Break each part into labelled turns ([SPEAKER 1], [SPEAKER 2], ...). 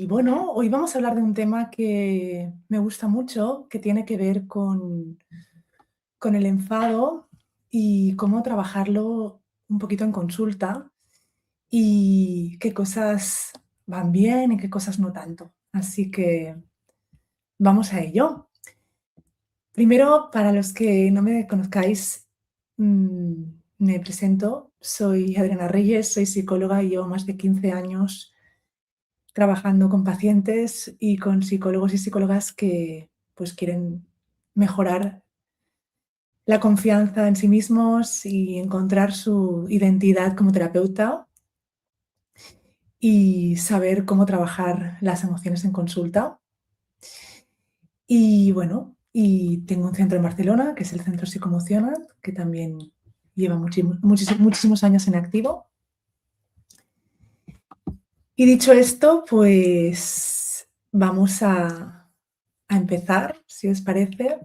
[SPEAKER 1] bueno, hoy vamos a hablar de un tema que me gusta mucho, que tiene que ver con el enfado y cómo trabajarlo un poquito en consulta y qué cosas van bien y qué cosas no tanto. Así que vamos a ello. Primero, para los que no me conozcáis, mm, me presento. Soy Adriana Reyes, soy psicóloga y llevo más de 15 años trabajando con pacientes y con psicólogos y psicólogas que, pues, quieren mejorar la confianza en sí mismos y encontrar su identidad como terapeuta y saber cómo trabajar las emociones en consulta. Y bueno, y tengo un centro en Barcelona, que es el Centro Psicoemocional, que también lleva muchísimos años en activo. Y dicho esto, pues vamos a empezar, si os parece.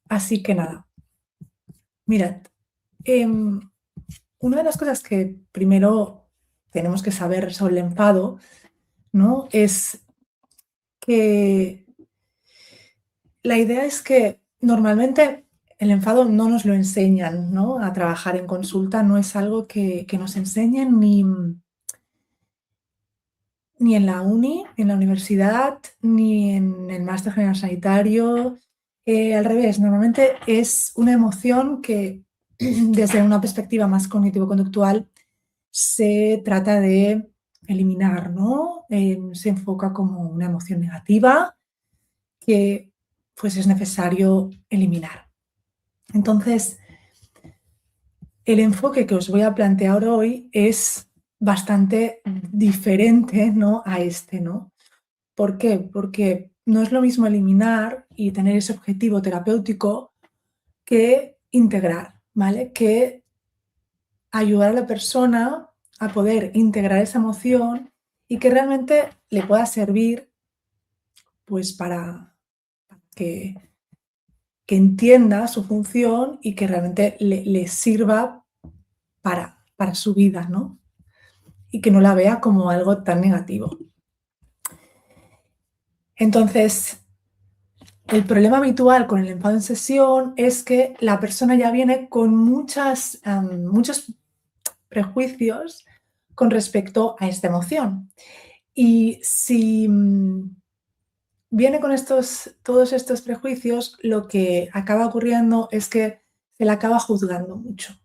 [SPEAKER 1] Así que nada, mirad, em, una de las cosas que primero tenemos que saber sobre el enfado, ¿no? Es que la idea es que normalmente el enfado no nos lo enseñan, ¿no? A trabajar en consulta no es algo que nos enseñen ni en la uni, ni en la universidad, ni en el máster general sanitario. Al revés, normalmente es una emoción que desde una perspectiva más cognitivo-conductual se trata de eliminar, ¿no? Se enfoca como una emoción negativa que pues es necesario eliminar. Entonces, el enfoque que os voy a plantear hoy es bastante diferente, ¿no? A este, ¿no? ¿Por qué? Porque no es lo mismo eliminar y tener ese objetivo terapéutico que integrar, ¿vale? Que ayudar a la persona a poder integrar esa emoción y que realmente le pueda servir, pues, para que, que entienda su función y que realmente le sirva para su vida, ¿no? Y que no la vea como algo tan negativo. Entonces, el problema habitual con el enfado en sesión es que la persona ya viene con muchos prejuicios con respecto a esta emoción. Y si viene con todos estos prejuicios, lo que acaba ocurriendo es que se la acaba juzgando mucho,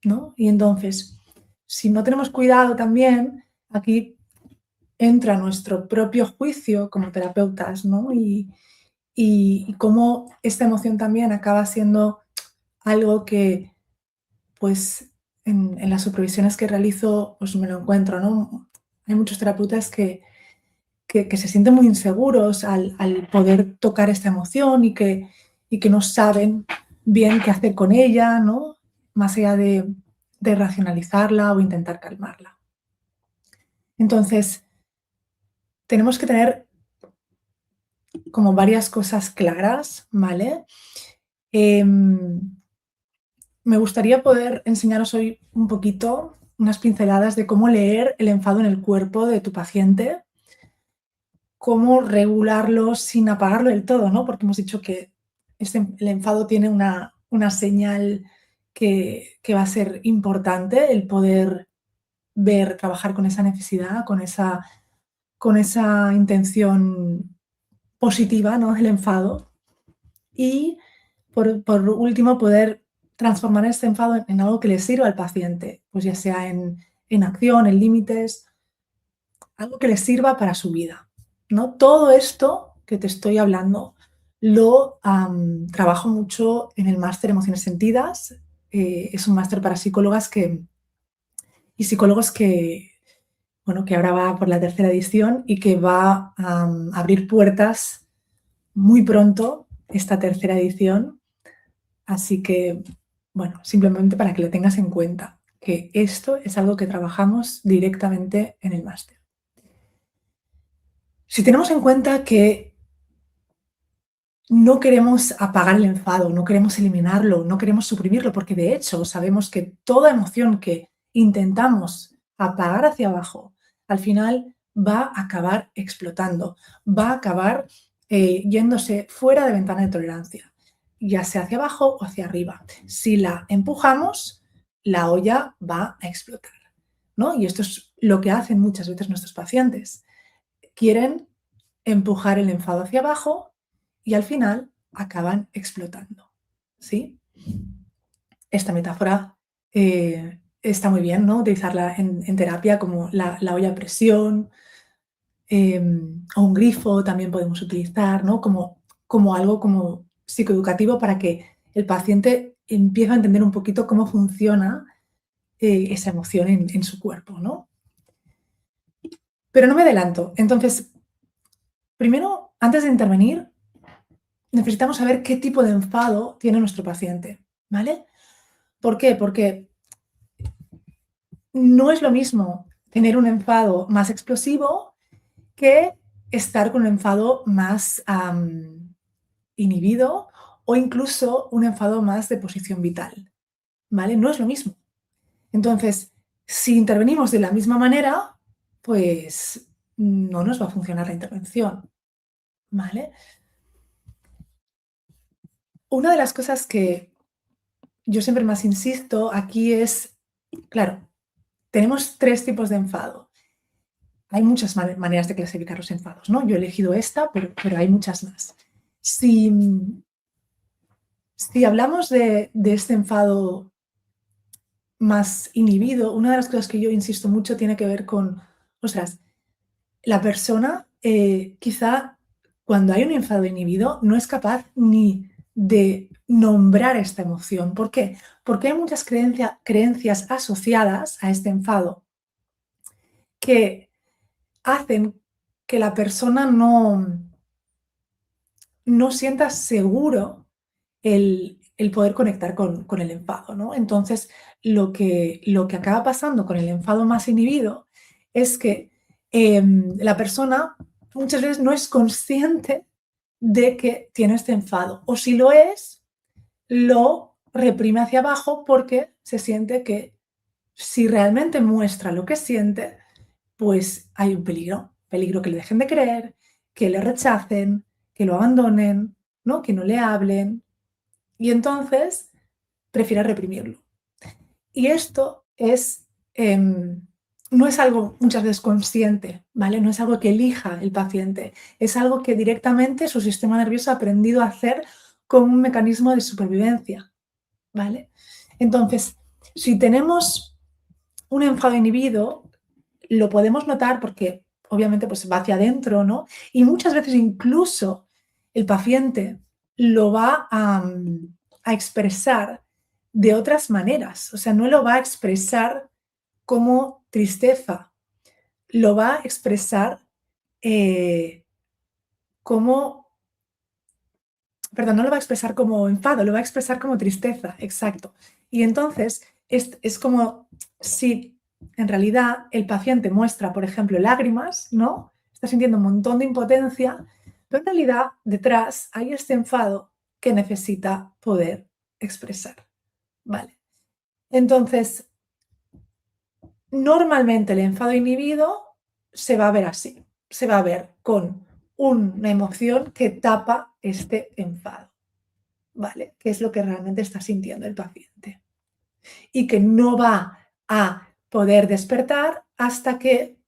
[SPEAKER 1] ¿no? Y entonces, si no tenemos cuidado también, aquí entra nuestro propio juicio como terapeutas, ¿no? Y cómo esta emoción también acaba siendo algo que, pues, en las supervisiones que realizo, pues me lo encuentro, ¿no? Hay muchos terapeutas que se sienten muy inseguros al poder tocar esta emoción y que no saben bien qué hacer con ella, ¿no? Más allá de racionalizarla o intentar calmarla. Entonces, tenemos que tener como varias cosas claras, ¿vale? Em, Me gustaría poder enseñaros hoy un poquito, unas pinceladas de cómo leer el enfado en el cuerpo de tu paciente, cómo regularlo sin apagarlo del todo, ¿no? Porque hemos dicho que el enfado tiene una señal que va a ser importante, el poder ver, trabajar con esa necesidad, con esa intención positiva, ¿no? Del enfado. Y por último, poder transformar este enfado en algo que le sirva al paciente, pues ya sea en acción, en límites, algo que le sirva para su vida, ¿no? Todo esto que te estoy hablando lo trabajo mucho en el máster Emociones Sentidas. Es un máster para psicólogas y psicólogos bueno, que ahora va por la tercera edición y que va a abrir puertas muy pronto, esta tercera edición. Así que, bueno, simplemente para que lo tengas en cuenta, que esto es algo que trabajamos directamente en el máster. Si tenemos en cuenta que no queremos apagar el enfado, no queremos eliminarlo, no queremos suprimirlo, porque de hecho sabemos que toda emoción que intentamos apagar hacia abajo, al final va a acabar explotando, va a acabar yéndose fuera de ventana de tolerancia, ya sea hacia abajo o hacia arriba. Si la empujamos, la olla va a explotar, ¿no? Y esto es lo que hacen muchas veces nuestros pacientes. Quieren empujar el enfado hacia abajo y al final acaban explotando, ¿sí? Esta metáfora está muy bien, ¿no? Utilizarla en terapia como la olla a presión, o un grifo también podemos utilizar, ¿no? Como algo como psicoeducativo para que el paciente empiece a entender un poquito cómo funciona esa emoción en su cuerpo, ¿no? Pero no me adelanto. Entonces, primero, antes de intervenir, necesitamos saber qué tipo de enfado tiene nuestro paciente, ¿vale? ¿Por qué? Porque no es lo mismo tener un enfado más explosivo que estar con un enfado más inhibido o incluso un enfado más de posición vital, ¿vale? No es lo mismo. Entonces, si intervenimos de la misma manera, pues no nos va a funcionar la intervención, ¿vale? Una de las cosas que yo siempre más insisto aquí es, claro, tenemos 3 tipos de enfado. Hay muchas maneras de clasificar los enfados, ¿no? Yo he elegido esta, pero hay muchas más. Si, si hablamos de este enfado más inhibido, una de las cosas que yo insisto mucho tiene que ver con, ostras, la persona quizá cuando hay un enfado inhibido no es capaz ni de nombrar esta emoción. ¿Por qué? Porque hay muchas creencias asociadas a este enfado que hacen que la persona no sienta seguro el poder conectar con el enfado, ¿no? Entonces, lo que acaba pasando con el enfado más inhibido es que la persona muchas veces no es consciente de que tiene este enfado, o si lo es, lo reprime hacia abajo porque se siente que si realmente muestra lo que siente, pues hay un peligro que le dejen de creer, que le rechacen, que lo abandonen, ¿no? Que no le hablen, y entonces prefiere reprimirlo. Y esto no es algo muchas veces consciente, ¿vale? No es algo que elija el paciente, es algo que directamente su sistema nervioso ha aprendido a hacer como un mecanismo de supervivencia, ¿vale? Entonces, si tenemos un enfado inhibido, lo podemos notar porque obviamente pues va hacia adentro, ¿no? Y muchas veces incluso el paciente lo va a expresar de otras maneras, o sea, no lo va a expresar como tristeza, lo va a expresar como, perdón, no lo va a expresar como enfado, lo va a expresar como tristeza, exacto. Y entonces es como si en realidad el paciente muestra, por ejemplo, lágrimas, ¿no? Está sintiendo un montón de impotencia, pero en realidad detrás hay este enfado que necesita poder expresar, ¿vale? Entonces, normalmente el enfado inhibido se va a ver así, se va a ver con una emoción que tapa este enfado, ¿vale? Que es lo que realmente está sintiendo el paciente. Y que no va a poder despertar hasta que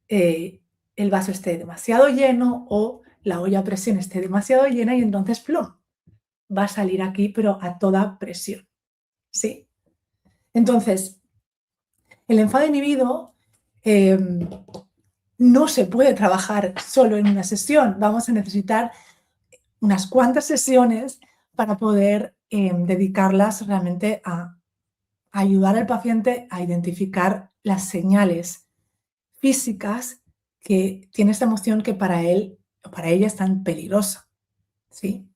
[SPEAKER 1] el vaso esté demasiado lleno o la olla a presión esté demasiado llena y entonces ¡plum! Va a salir aquí, pero a toda presión, ¿sí? Entonces, el enfado inhibido no se puede trabajar solo en una sesión. Vamos a necesitar unas cuantas sesiones para poder dedicarlas realmente a ayudar al paciente a identificar las señales físicas que tiene esta emoción que para él o para ella es tan peligrosa, ¿sí?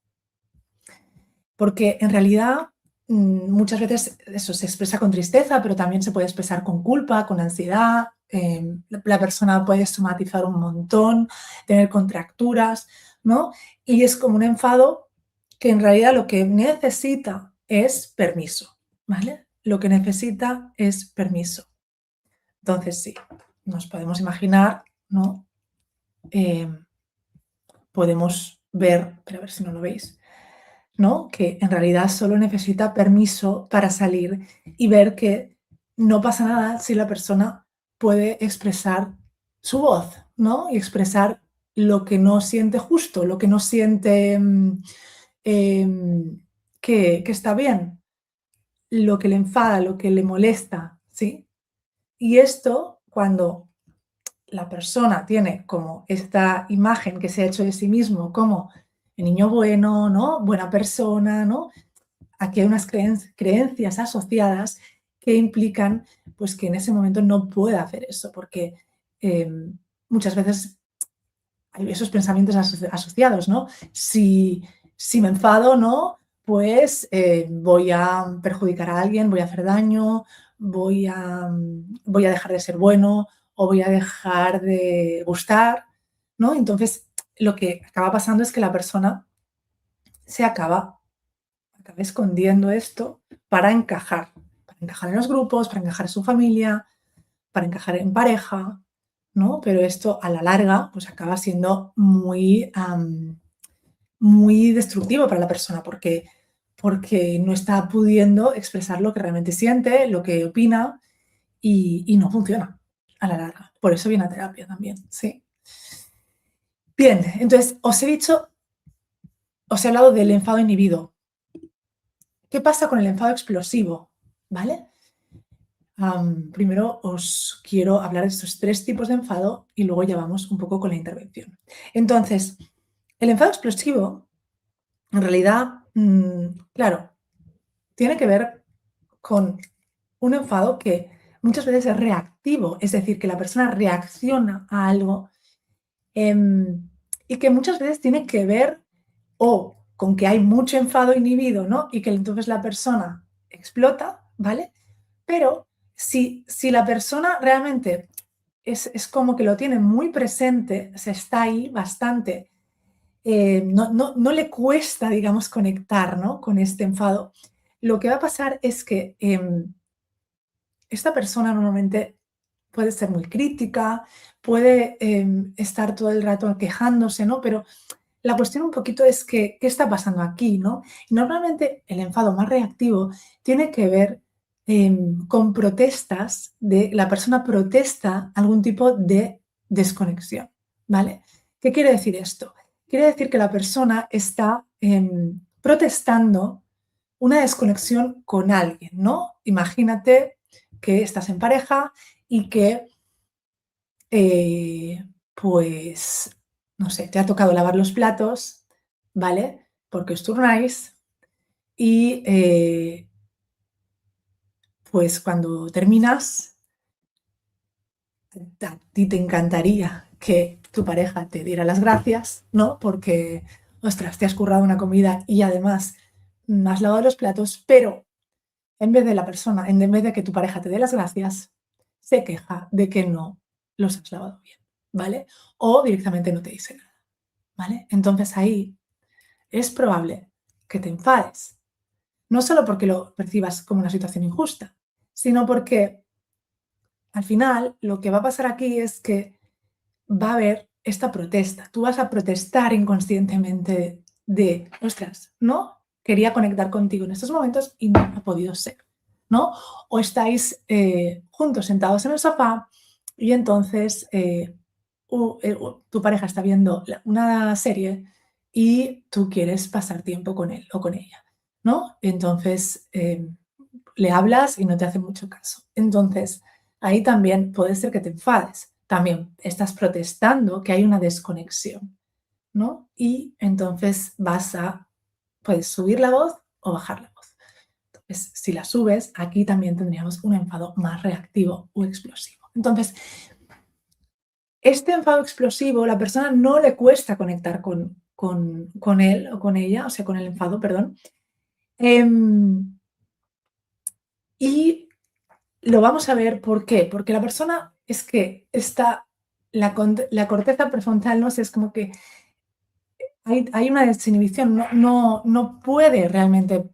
[SPEAKER 1] Porque en realidad muchas veces eso se expresa con tristeza, pero también se puede expresar con culpa, con ansiedad. La persona puede somatizar un montón, tener contracturas, ¿no? Y es como un enfado que en realidad lo que necesita es permiso, ¿vale? Lo que necesita es permiso. Entonces sí, nos podemos imaginar ¿no? Podemos ver, pero a ver si no lo veis, ¿no? Que en realidad solo necesita permiso para salir y ver que no pasa nada si la persona puede expresar su voz, ¿no? Y expresar lo que no siente justo, lo que no siente que está bien, lo que le enfada, lo que le molesta, ¿sí? Y esto, cuando la persona tiene como esta imagen que se ha hecho de sí mismo como el niño bueno, ¿no? Buena persona, ¿no? Aquí hay unas creencias asociadas que implican pues que en ese momento no pueda hacer eso, porque muchas veces hay esos pensamientos asociados, ¿no? Si me enfado, ¿no? Pues voy a perjudicar a alguien, voy a hacer daño, voy a dejar de ser bueno o voy a dejar de gustar, ¿no? Entonces, lo que acaba pasando es que la persona se acaba escondiendo esto para encajar en los grupos, para encajar en su familia, para encajar en pareja, ¿no? Pero esto a la larga pues acaba siendo muy destructivo para la persona porque no está pudiendo expresar lo que realmente siente, lo que opina y no funciona a la larga. Por eso viene a terapia también, ¿sí? Bien, entonces os he hablado del enfado inhibido. ¿Qué pasa con el enfado explosivo? ¿Vale? Primero os quiero hablar de estos 3 tipos de enfado y luego ya vamos un poco con la intervención. Entonces, el enfado explosivo, en realidad, claro, tiene que ver con un enfado que muchas veces es reactivo, es decir, que la persona reacciona a algo, y que muchas veces tiene que ver o con que hay mucho enfado inhibido, ¿no? Y que entonces la persona explota, ¿vale? Pero si la persona realmente es como que lo tiene muy presente, se está ahí bastante, no le cuesta, digamos, conectar, ¿no? Con este enfado, lo que va a pasar es que esta persona normalmente puede ser muy crítica, puede estar todo el rato quejándose, ¿no? Pero la cuestión un poquito es que, ¿qué está pasando aquí, no? Y normalmente el enfado más reactivo tiene que ver con protestas, la persona protesta algún tipo de desconexión, ¿vale? ¿Qué quiere decir esto? Quiere decir que la persona está protestando una desconexión con alguien, ¿no? Imagínate que estás en pareja y que, pues, no sé, te ha tocado lavar los platos, ¿vale? Porque os turnáis y, pues, cuando terminas, a ti te encantaría que tu pareja te diera las gracias, ¿no? Porque, ostras, te has currado una comida y además has lavado los platos, pero en vez de que tu pareja te dé las gracias, se queja de que no los has lavado bien, ¿vale? O directamente no te dice nada, ¿vale? Entonces ahí es probable que te enfades, no solo porque lo percibas como una situación injusta, sino porque al final lo que va a pasar aquí es que va a haber esta protesta. Tú vas a protestar inconscientemente de, ostras, no quería conectar contigo en estos momentos y no ha podido ser, ¿no? O estáis juntos sentados en el sofá y entonces tu pareja está viendo una serie y tú quieres pasar tiempo con él o con ella, ¿no? Entonces le hablas y no te hace mucho caso. Entonces, ahí también puede ser que te enfades. También estás protestando que hay una desconexión, ¿no? Y entonces puedes subir la voz o bajar la voz. Entonces, si la subes, aquí también tendríamos un enfado más reactivo o explosivo. Entonces, este enfado explosivo, la persona no le cuesta conectar con él o con ella, o sea, con el enfado, perdón. Y lo vamos a ver, ¿por qué? Porque la persona es que la corteza prefrontal, no sé, es como que hay una desinhibición, no puede realmente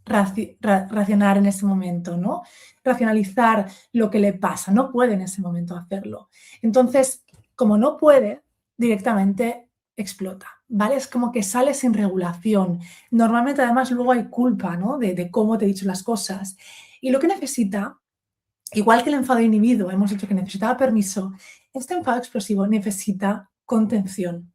[SPEAKER 1] racionar en ese momento, ¿no? Racionalizar lo que le pasa, no puede en ese momento hacerlo. Entonces, como no puede, directamente explota, ¿vale? Es como que sale sin regulación. Normalmente, además, luego hay culpa, ¿no? De cómo te he dicho las cosas. Y lo que necesita, igual que el enfado inhibido, hemos dicho que necesitaba permiso, este enfado explosivo necesita contención,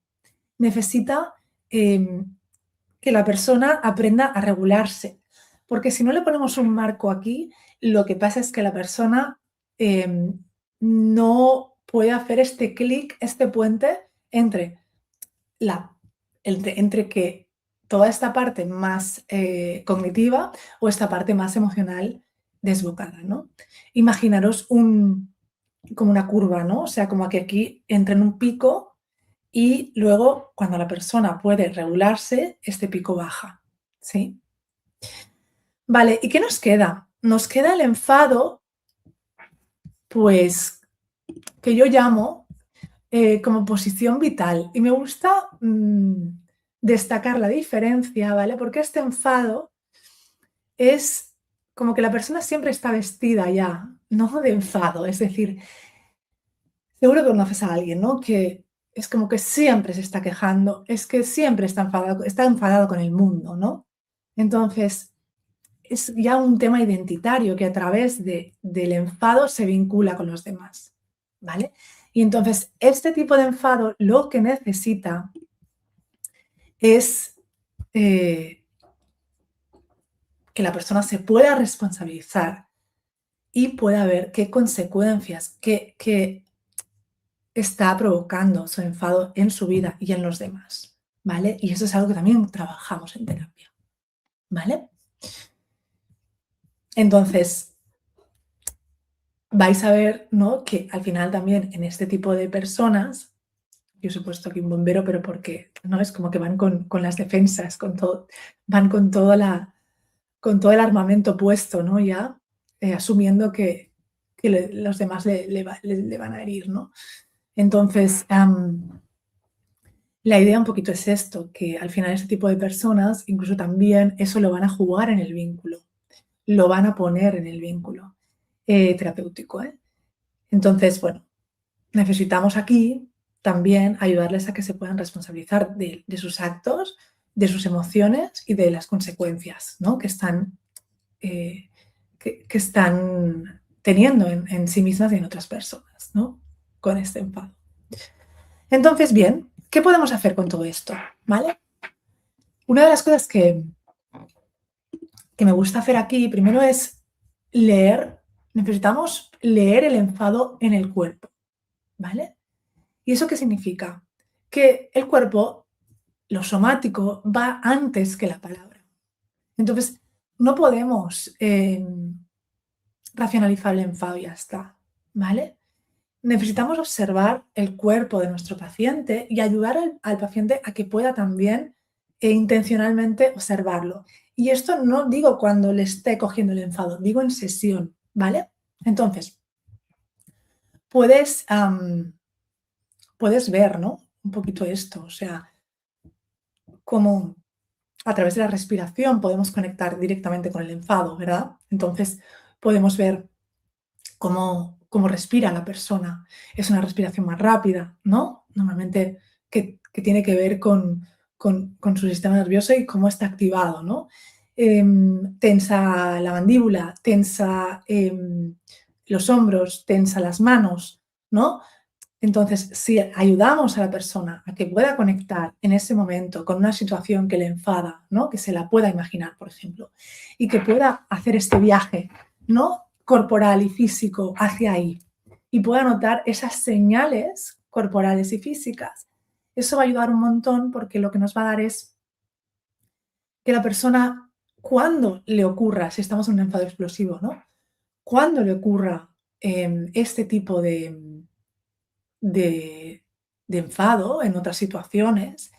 [SPEAKER 1] necesita que la persona aprenda a regularse, porque si no le ponemos un marco aquí, lo que pasa es que la persona no puede hacer este clic, este puente entre, la, entre que toda esta parte más cognitiva o esta parte más emocional desbocada, ¿no? Imaginaros como una curva, ¿no? O sea, como que aquí entra en un pico y luego cuando la persona puede regularse, este pico baja, ¿sí? Vale, ¿y qué nos queda? Nos queda el enfado, pues, que yo llamo como posición vital. Y me gusta destacar la diferencia, ¿vale? Porque este enfado es como que la persona siempre está vestida ya, no de enfado. Es decir, seguro que conoces a alguien, ¿no? Que es como que siempre se está quejando, es que siempre está enfadado con el mundo, ¿no? Entonces, es ya un tema identitario que a través del enfado se vincula con los demás, ¿vale? Y entonces, este tipo de enfado lo que necesita es que la persona se pueda responsabilizar y pueda ver qué consecuencias, qué está provocando su enfado en su vida y en los demás, ¿vale? Y eso es algo que también trabajamos en terapia, ¿vale? Entonces, vais a ver, ¿no? Que al final también en este tipo de personas, yo os he puesto aquí un bombero, pero porque, ¿no? Es como que van con las defensas, con todo, van con con todo el armamento puesto, ¿no? Ya asumiendo que los demás le van a herir, ¿no? Entonces, la idea un poquito es esto, que al final este tipo de personas, incluso también eso lo van a jugar en el vínculo, lo van a poner en el vínculo terapéutico, ¿eh? Entonces, bueno, necesitamos aquí también ayudarles a que se puedan responsabilizar de sus actos, de sus emociones y de las consecuencias, ¿no? eh, que están teniendo en sí mismas y en otras personas, ¿no? Con este enfado. Entonces, bien, ¿qué podemos hacer con todo esto? ¿Vale? Una de las cosas que me gusta hacer aquí primero es leer, necesitamos leer el enfado en el cuerpo, ¿vale? ¿Y eso qué significa? Que el cuerpo, lo somático, va antes que la palabra. Entonces, no podemos racionalizar el enfado y ya está, ¿vale? Necesitamos observar el cuerpo de nuestro paciente y ayudar al paciente a que pueda también intencionalmente observarlo. Y esto no digo cuando le esté cogiendo el enfado, digo en sesión, ¿vale? Entonces, puedes, puedes ver, ¿no? Un poquito esto, o sea, cómo a través de la respiración podemos conectar directamente con el enfado, ¿verdad? Entonces, podemos ver cómo respira la persona. Es una respiración más rápida, ¿no? Normalmente que tiene que ver con su sistema nervioso y cómo está activado, ¿no? Tensa la mandíbula, tensa los hombros, tensa las manos, ¿no? Entonces, si ayudamos a la persona a que pueda conectar en ese momento con una situación que le enfada, ¿no? Que se la pueda imaginar, por ejemplo, y que pueda hacer este viaje, ¿no? Corporal y físico hacia ahí, y pueda notar esas señales corporales y físicas, eso va a ayudar un montón porque lo que nos va a dar es que la persona, cuando le ocurra, si estamos en un enfado explosivo, ¿no? Cuando le ocurra este tipo de, de enfado en otras situaciones,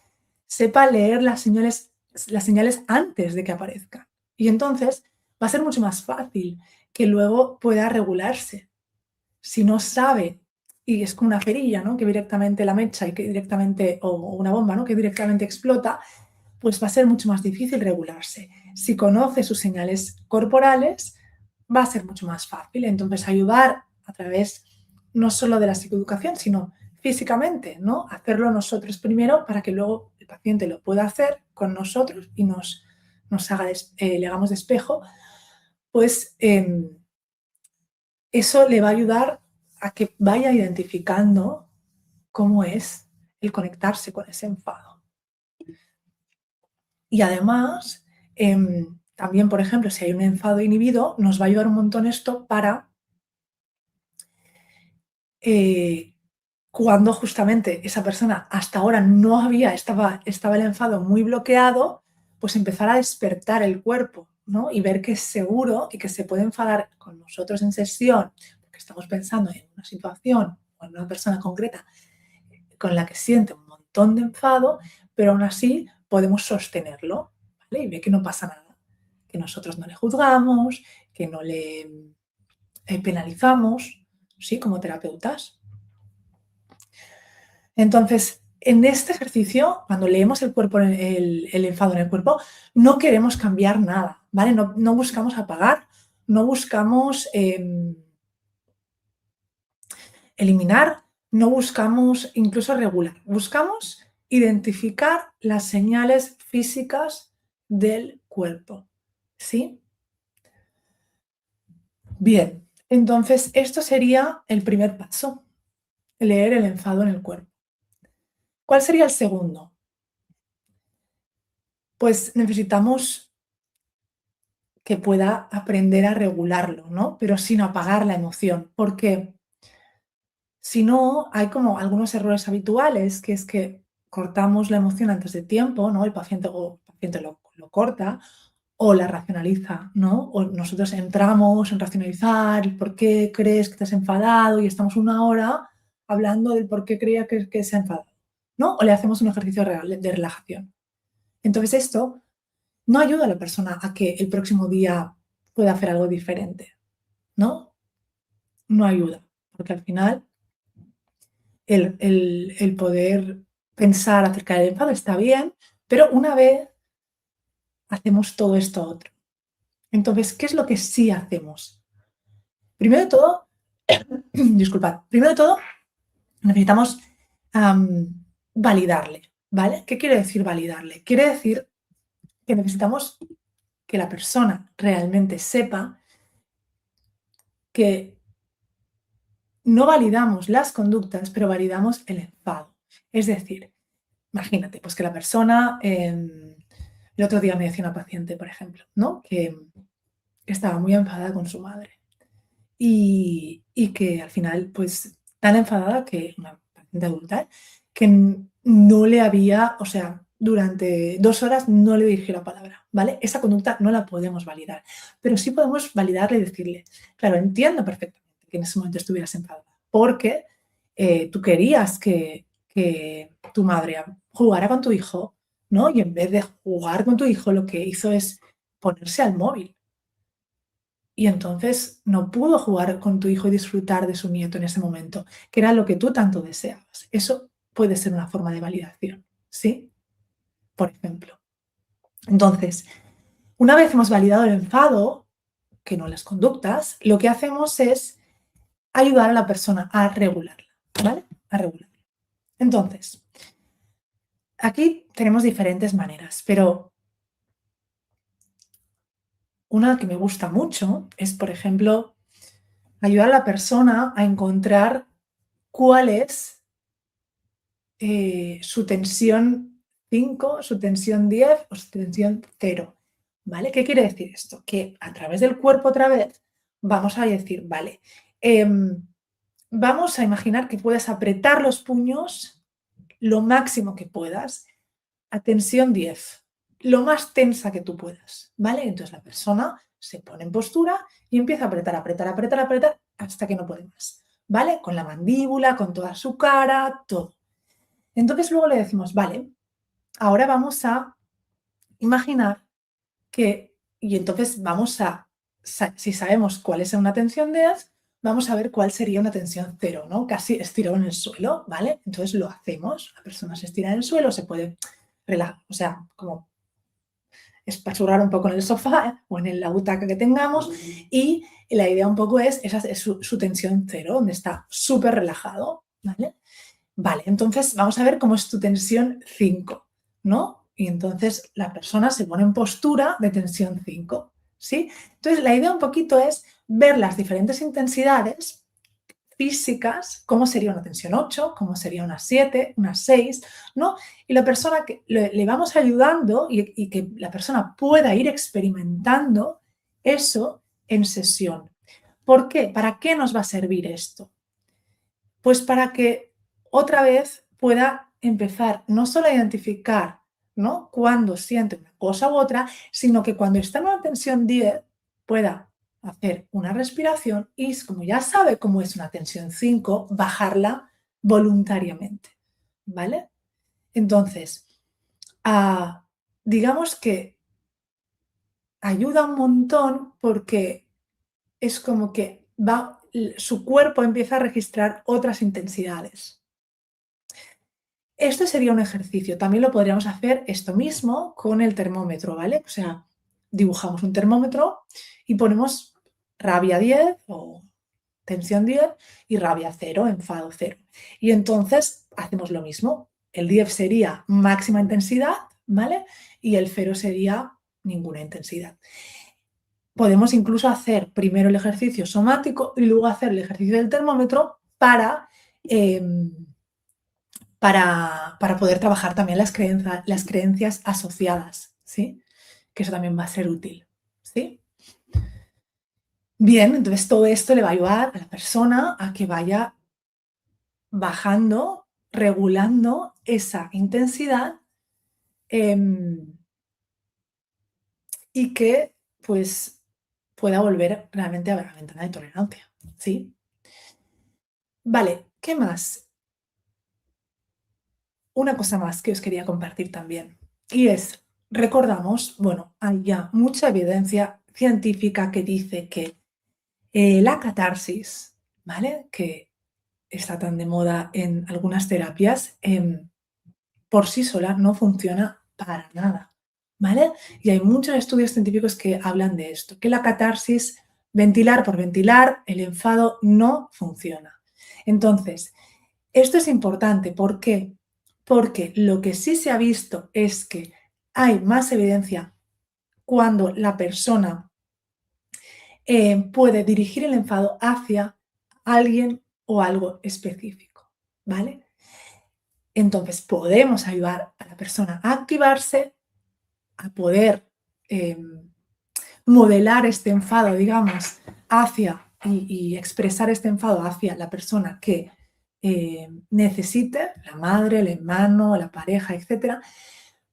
[SPEAKER 1] sepa leer las señales antes de que aparezcan. Y entonces va a ser mucho más fácil que luego pueda regularse. Si no sabe, y es como una cerilla, ¿no? Que directamente la mecha y que directamente, o una bomba, ¿no? Que directamente explota, pues va a ser mucho más difícil regularse. Si conoce sus señales corporales, va a ser mucho más fácil. Entonces, ayudar a través no solo de la psicoeducación, sino físicamente, ¿no? Hacerlo nosotros primero para que luego el paciente lo pueda hacer con nosotros y nos haga le hagamos de espejo, pues eso le va a ayudar a que vaya identificando cómo es el conectarse con ese enfado. Y además, también, por ejemplo, si hay un enfado inhibido, nos va a ayudar un montón esto para cuando justamente esa persona hasta ahora no estaba el enfado muy bloqueado, pues empezar a despertar el cuerpo, ¿no? Y ver que es seguro y que se puede enfadar con nosotros en sesión, porque estamos pensando en una situación o en una persona concreta con la que siente un montón de enfado, pero aún así podemos sostenerlo, ¿vale? Y ve que no pasa nada, que nosotros no le juzgamos, que no le penalizamos, ¿sí? Como terapeutas. Entonces, en este ejercicio, cuando leemos el enfado en el cuerpo, no queremos cambiar nada, ¿vale? No buscamos apagar, no buscamos eliminar, no buscamos incluso regular, buscamos identificar las señales físicas del cuerpo, ¿sí? Bien, entonces esto sería el primer paso, leer el enfado en el cuerpo. ¿Cuál sería el segundo? Pues necesitamos que pueda aprender a regularlo, ¿no? Pero sin apagar la emoción, porque si no, hay como algunos errores habituales, que es que cortamos la emoción antes de tiempo, ¿no? El paciente lo corta o la racionaliza, ¿no? O nosotros entramos en racionalizar el por qué crees que te has enfadado y estamos una hora hablando del por qué creía que se ha enfadado, ¿no? O le hacemos un ejercicio de relajación. Entonces esto no ayuda a la persona a que el próximo día pueda hacer algo diferente, ¿no? No ayuda, porque al final el poder pensar acerca del enfado está bien, pero una vez hacemos todo esto otro. Entonces, ¿qué es lo que sí hacemos? Primero de todo, disculpad, primero de todo necesitamos validarle, ¿vale? ¿Qué quiere decir validarle? Quiere decir que necesitamos que la persona realmente sepa que no validamos las conductas, pero validamos el enfado. Es decir, imagínate, pues que la persona, el otro día me decía una paciente, por ejemplo, ¿no? Que estaba muy enfadada con su madre y que al final, pues tan enfadada que una paciente adulta, que no le había, o sea, durante 2 horas no le dirigió la palabra, ¿vale? Esa conducta no la podemos validar, pero sí podemos validarle y decirle, claro, entiendo perfectamente que en ese momento estuvieras enfadada, porque tú querías que tu madre jugara con tu hijo, ¿no? Y en vez de jugar con tu hijo, lo que hizo es ponerse al móvil. Y entonces no pudo jugar con tu hijo y disfrutar de su nieto en ese momento, que era lo que tú tanto deseabas. Eso puede ser una forma de validación, ¿sí? Por ejemplo. Entonces, una vez hemos validado el enfado, que no las conductas, lo que hacemos es ayudar a la persona a regularla, ¿vale? A regularla. Entonces, aquí tenemos diferentes maneras, pero una que me gusta mucho es, por ejemplo, ayudar a la persona a encontrar cuál es su tensión 5, su tensión 10 o su tensión 0, ¿vale? ¿Qué quiere decir esto? Que a través del cuerpo otra vez vamos a decir, vale, vamos a imaginar que puedes apretar los puños lo máximo que puedas a tensión 10, lo más tensa que tú puedas, ¿vale? Entonces la persona se pone en postura y empieza a apretar, apretar, apretar, apretar hasta que no puede más, ¿vale? Con la mandíbula, con toda su cara, todo. Entonces luego le decimos, vale, ahora vamos a imaginar que, y entonces vamos a, si sabemos cuál es una tensión 10, vamos a ver cuál sería una tensión 0, ¿no? Casi estirado en el suelo, ¿vale? Entonces lo hacemos, la persona se estira en el suelo, se puede relajar, o sea, como espachurrar un poco en el sofá o en la butaca que tengamos y la idea un poco es, esa es su tensión 0, donde está súper relajado, ¿vale? Vale, entonces vamos a ver cómo es tu tensión 5, ¿no? Y entonces la persona se pone en postura de tensión 5, ¿sí? Entonces la idea un poquito es ver las diferentes intensidades físicas, cómo sería una tensión 8, cómo sería una 7, una 6, ¿no? Y la persona que le vamos ayudando y que la persona pueda ir experimentando eso en sesión. ¿Por qué? ¿Para qué nos va a servir esto? Pues para que otra vez pueda empezar no solo a identificar, ¿no?, cuando siente una cosa u otra, sino que cuando está en una tensión 10 pueda hacer una respiración y, como ya sabe cómo es una tensión 5, bajarla voluntariamente, ¿vale? Entonces, ah, digamos que ayuda un montón porque es como que su cuerpo empieza a registrar otras intensidades. Esto sería un ejercicio. También lo podríamos hacer esto mismo con el termómetro, ¿vale? O sea, dibujamos un termómetro y ponemos rabia 10 o tensión 10 y rabia 0, enfado 0. Y entonces hacemos lo mismo. El 10 sería máxima intensidad, ¿vale? Y el 0 sería ninguna intensidad. Podemos incluso hacer primero el ejercicio somático y luego hacer el ejercicio del termómetro para poder trabajar también las creencias asociadas, ¿sí? Que eso también va a ser útil, ¿sí? Bien, entonces todo esto le va a ayudar a la persona a que vaya bajando, regulando esa intensidad, y que, pues, pueda volver realmente a la ventana de tolerancia, ¿sí? Vale, ¿qué más? Una cosa más que os quería compartir también, y es, recordamos, bueno, hay ya mucha evidencia científica que dice que la catarsis, ¿vale? Que está tan de moda en algunas terapias, por sí sola no funciona para nada, ¿vale? Y hay muchos estudios científicos que hablan de esto, que la catarsis, ventilar por ventilar, el enfado no funciona. Entonces, esto es importante, ¿por qué? Porque lo que sí se ha visto es que hay más evidencia cuando la persona puede dirigir el enfado hacia alguien o algo específico, ¿vale? Entonces podemos ayudar a la persona a activarse, a poder modelar este enfado, digamos, hacia y expresar este enfado hacia la persona que necesite, la madre, el hermano, la pareja, etcétera,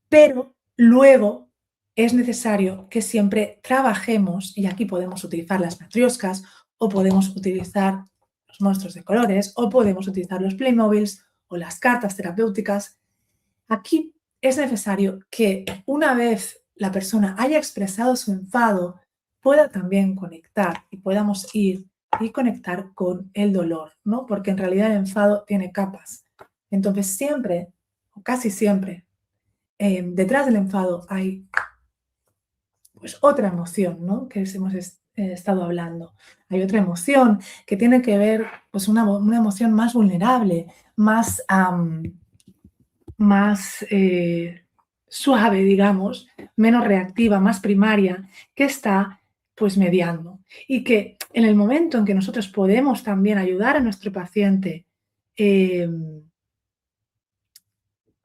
[SPEAKER 1] pero luego es necesario que siempre trabajemos, y aquí podemos utilizar las matrioscas, o podemos utilizar los monstruos de colores, o podemos utilizar los Playmobiles o las cartas terapéuticas. Aquí es necesario que una vez la persona haya expresado su enfado, pueda también conectar y podamos ir y conectar con el dolor, ¿no? Porque en realidad el enfado tiene capas. Entonces siempre, o casi siempre, detrás del enfado hay pues otra emoción, ¿no? Que hemos estado hablando. Hay otra emoción que tiene que ver, pues una emoción más vulnerable, más suave, digamos, menos reactiva, más primaria, que está pues mediando. Y que en el momento en que nosotros podemos también ayudar a nuestro paciente eh,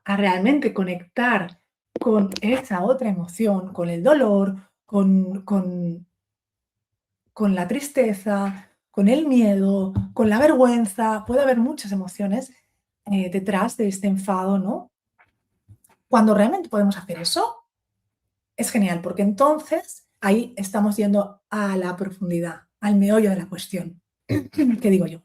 [SPEAKER 1] a realmente conectar con esa otra emoción, con el dolor, con la tristeza, con el miedo, con la vergüenza, puede haber muchas emociones detrás de este enfado, ¿no? Cuando realmente podemos hacer eso, es genial, porque entonces ahí estamos yendo a la profundidad, al meollo de la cuestión. ¿Qué digo yo?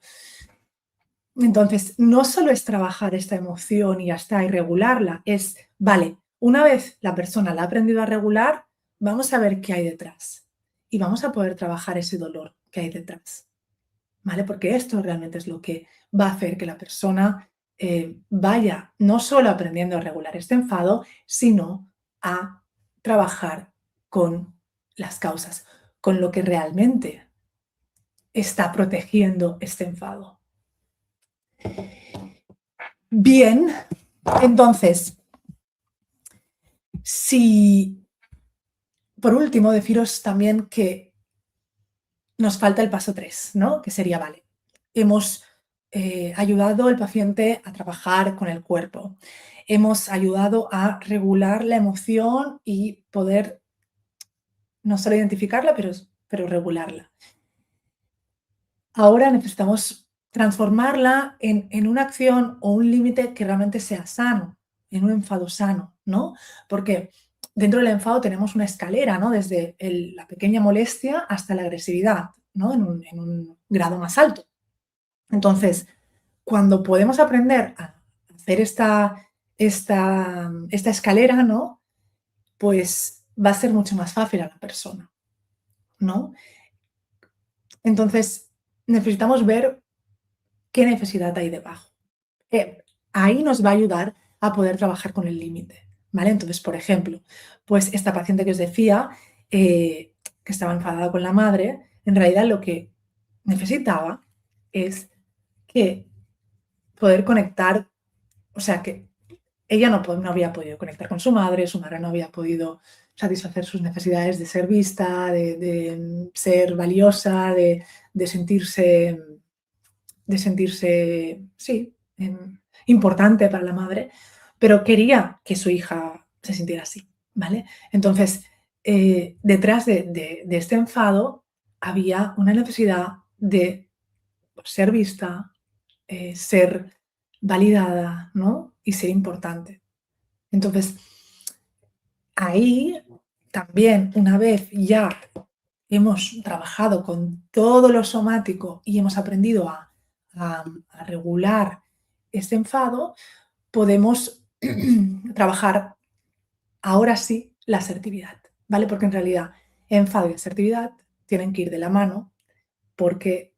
[SPEAKER 1] Entonces, no solo es trabajar esta emoción y ya está, y regularla, es, vale, una vez la persona la ha aprendido a regular, vamos a ver qué hay detrás. Y vamos a poder trabajar ese dolor que hay detrás, ¿vale? Porque esto realmente es lo que va a hacer que la persona vaya no solo aprendiendo a regular este enfado, sino a trabajar con las causas, con lo que realmente está protegiendo este enfado. Bien, entonces, si por último, deciros también que nos falta el paso 3, ¿no? Que sería, vale, hemos ayudado al paciente a trabajar con el cuerpo, hemos ayudado a regular la emoción y poder no solo identificarla, pero regularla. Ahora necesitamos transformarla en una acción o un límite que realmente sea sano, en un enfado sano, ¿no? Porque dentro del enfado tenemos una escalera, ¿no? Desde la pequeña molestia hasta la agresividad, ¿no? En un grado más alto. Entonces, cuando podemos aprender a hacer esta escalera, ¿no? Pues va a ser mucho más fácil a la persona, ¿no? Entonces, necesitamos ver qué necesidad hay debajo. Eh, Ahí nos va a ayudar a poder trabajar con el límite, ¿vale? Entonces, por ejemplo, pues esta paciente que os decía, que estaba enfadada con la madre, en realidad lo que necesitaba es que poder conectar, o sea, que ella no había podido conectar con su madre no había podido satisfacer sus necesidades de ser vista, de ser valiosa, de sentirse sí, importante para la madre, pero quería que su hija se sintiera así, ¿vale? Entonces, detrás de este enfado había una necesidad de ser vista, ser validada, ¿no? Y ser importante. Entonces, ahí también, una vez ya hemos trabajado con todo lo somático y hemos aprendido a regular este enfado, podemos trabajar ahora sí la asertividad, ¿vale? Porque en realidad enfado y asertividad tienen que ir de la mano porque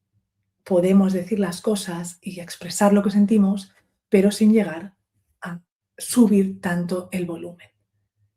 [SPEAKER 1] podemos decir las cosas y expresar lo que sentimos, pero sin llegar a subir tanto el volumen.